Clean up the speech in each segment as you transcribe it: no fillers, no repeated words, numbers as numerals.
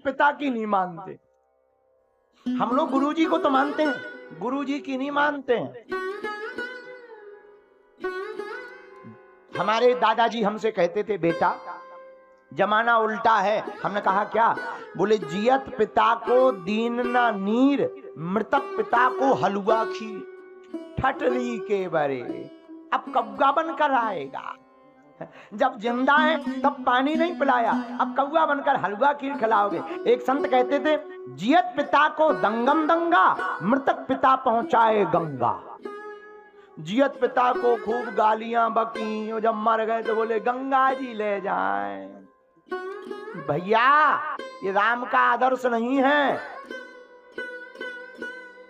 पिता की नहीं मानते। हम लोग गुरुजी को तो मानते हैं, गुरुजी की नहीं मानते हैं। हमारे दादाजी हमसे कहते थे, बेटा जमाना उल्टा है। हमने कहा क्या? बोले जियत पिता को दीन ना नीर, मृतक पिता को हलवा खीर। ठटरी के बरे अब कौवा बनकर आएगा। जब जिंदा है तब पानी नहीं पिलाया, अब कौवा बनकर हलवा खीर खिलाओगे। एक संत कहते थे, जियत पिता को दंगम दंगा, मृतक पिता पहुंचाए गंगा। जियत पिता को खूब गालियां बकी, और जब मर गए तो बोले गंगा जी ले जाएं। भैया ये राम का आदर्श नहीं है।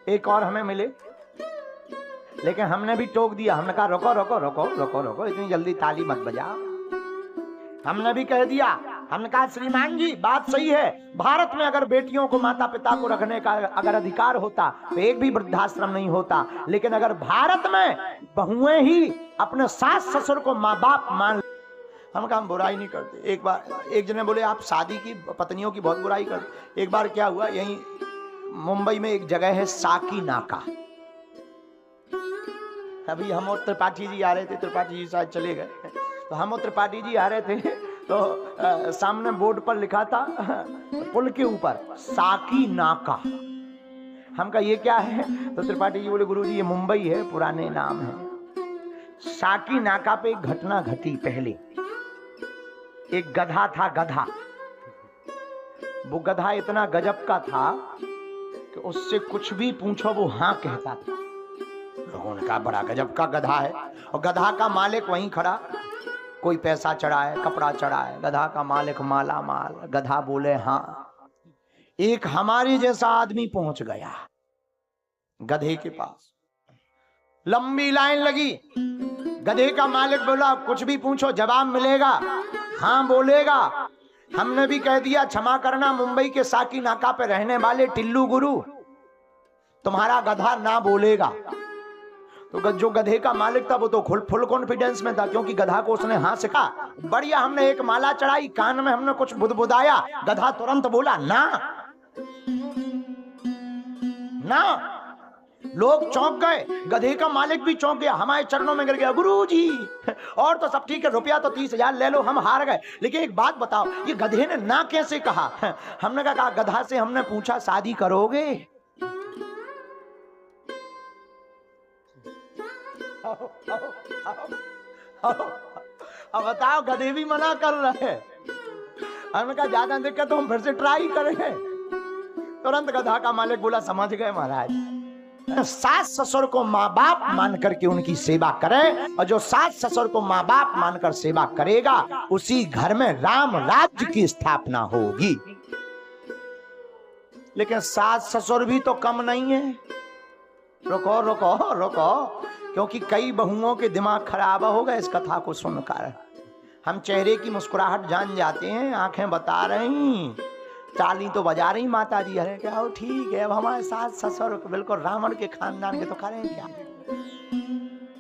एक और हमें मिले, लेकिन हमने भी टोक दिया। हमने कहा रोको रोको रोको रोको रोको, इतनी जल्दी ताली मत बजाओ। हमने भी कह दिया, हमने कहा श्रीमान जी बात सही है, भारत में अगर बेटियों को माता पिता को रखने का अगर अधिकार होता तो एक भी वृद्धाश्रम नहीं होता। लेकिन अगर भारत में बहुएं ही अपने सास ससुर को माँ बाप मान, हम कहा हम बुराई नहीं करते। एक बार एक जने बोले आप शादी की पत्नियों की बहुत बुराई करते। एक बार क्या हुआ, यहीं मुंबई में एक जगह है साकी नाका। अभी हम और त्रिपाठी जी आ रहे थे, त्रिपाठी जी शायद चले गए, तो हम और त्रिपाठी जी आ रहे थे तो सामने बोर्ड पर लिखा था पुल के ऊपर साकी नाका। हम कहा ये क्या है? तो त्रिपाठी जी बोले गुरुजी ये मुंबई है, पुराने नाम है। साकी नाका पे एक घटना घटी। पहले एक गधा था, गधा। वो गधा इतना गजब का था कि उससे कुछ भी पूछो वो हाँ कहता था। लोगों ने कहा बड़ा गजब का गधा है। और गधा का मालिक वहीं खड़ा, कोई पैसा चढ़ाए, कपड़ा चढ़ाए, गधा का मालिक माला माल। गधा बोले हाँ। एक हमारे जैसा आदमी पहुंच गया गधे के पास, लंबी लाइन लगी। गधे का मालिक बोला कुछ भी पूछो जवाब मिलेगा, हाँ बोलेगा। हमने भी कह दिया क्षमा करना मुंबई के साकी नाका पे रहने वाले टिल्लू गुरु, तुम्हारा गधा ना बोलेगा। तो जो गधे का मालिक था वो तो फुल कॉन्फिडेंस में था, क्योंकि गधा को उसने हाँ सिखा। बढ़िया, हमने एक माला चढ़ाई, कान में हमने कुछ बुदबुदाया, गधा तुरंत बोला ना ना। लोग चौंक गए, गधे का मालिक भी चौंक गया, हमारे चरणों में गिर गया, गुरुजी और तो सब ठीक है, रुपया तो 30,000 ले लो, हम हार गए। लेकिन एक बात बताओ, ये गधे ने ना कैसे कहा? हमने कहा गधा से हमने पूछा शादी करोगे? अब बताओ, गधे भी मना कर रहे हैं। हमने कहा ज्यादा दिक्कत तो हम फिर से ट्राई करेंगे। तुरंत गधा का मालिक बोला समझ गए महाराज, सास ससुर को माँ बाप मान करके उनकी सेवा करें, और जो सास ससुर को माँ बाप मानकर सेवा करेगा उसी घर में राम राज्य की स्थापना होगी। लेकिन सास ससुर भी तो कम नहीं है। रुको रुको रुको, क्योंकि कई बहुओं के दिमाग खराब हो गए इस कथा को सुनकर। हम चेहरे की मुस्कुराहट जान जाते हैं, आंखें बता रही, ताली तो बजा रही माता जी, अरे क्या हो ठीक है, अब हमारे सास ससुर बिल्कुल रावण के खानदान के तो करें क्या।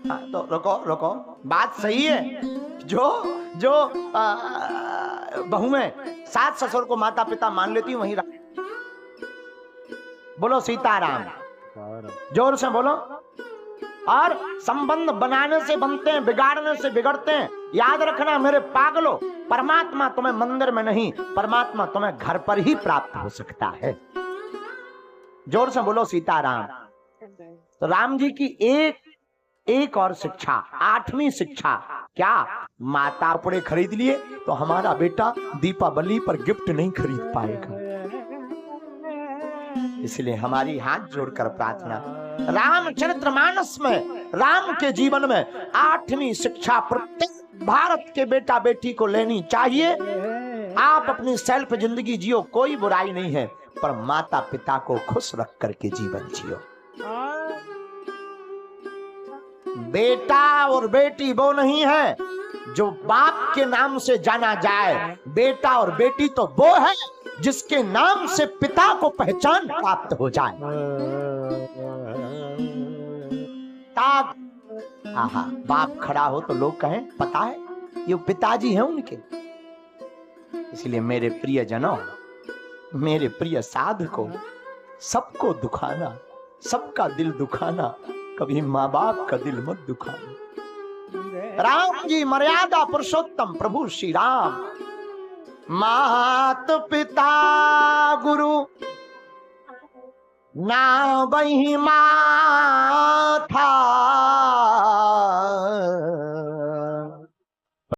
हाँ तो रुको रुको, बात सही है। जो बहू में सास ससुर को माता पिता मान लेती हूँ वहीं बोलो सीताराम, जोर से बोलो। और संबंध बनाने से बनते हैं, बिगाड़ने से बिगड़ते हैं। याद रखना मेरे पागलों, परमात्मा तुम्हें मंदिर में नहीं, परमात्मा तुम्हें घर पर ही प्राप्त हो सकता है। जोर से बोलो सीताराम। तो राम जी की एक और शिक्षा, 8वीं शिक्षा क्या? माता कपड़े खरीद लिए तो हमारा बेटा दीपावली पर गिफ्ट नहीं खरीद पाएगा। इसलिए हमारी हाथ जोड़कर प्रार्थना, रामचरितमानस में, राम के जीवन में 8वीं शिक्षा प्रत्येक भारत के बेटा बेटी को लेनी चाहिए। आप अपनी सेल्फ जिंदगी जियो, कोई बुराई नहीं है, पर माता पिता को खुश रख करके जीवन जियो। बेटा और बेटी वो नहीं है जो बाप के नाम से जाना जाए, बेटा और बेटी तो वो है जिसके नाम से पिता को पहचान प्राप्त हो जाए। आहा, बाप खड़ा हो तो लोग कहें पता है ये पिताजी हैं उनके। इसलिए मेरे प्रिय जनों, मेरे प्रिय साधको, सबको दुखाना, सबका दिल दुखाना, कभी माँ बाप का दिल मत दुखाना। राम जी मर्यादा पुरुषोत्तम प्रभु श्री राम, मात पिता गुरु ना वही माथा,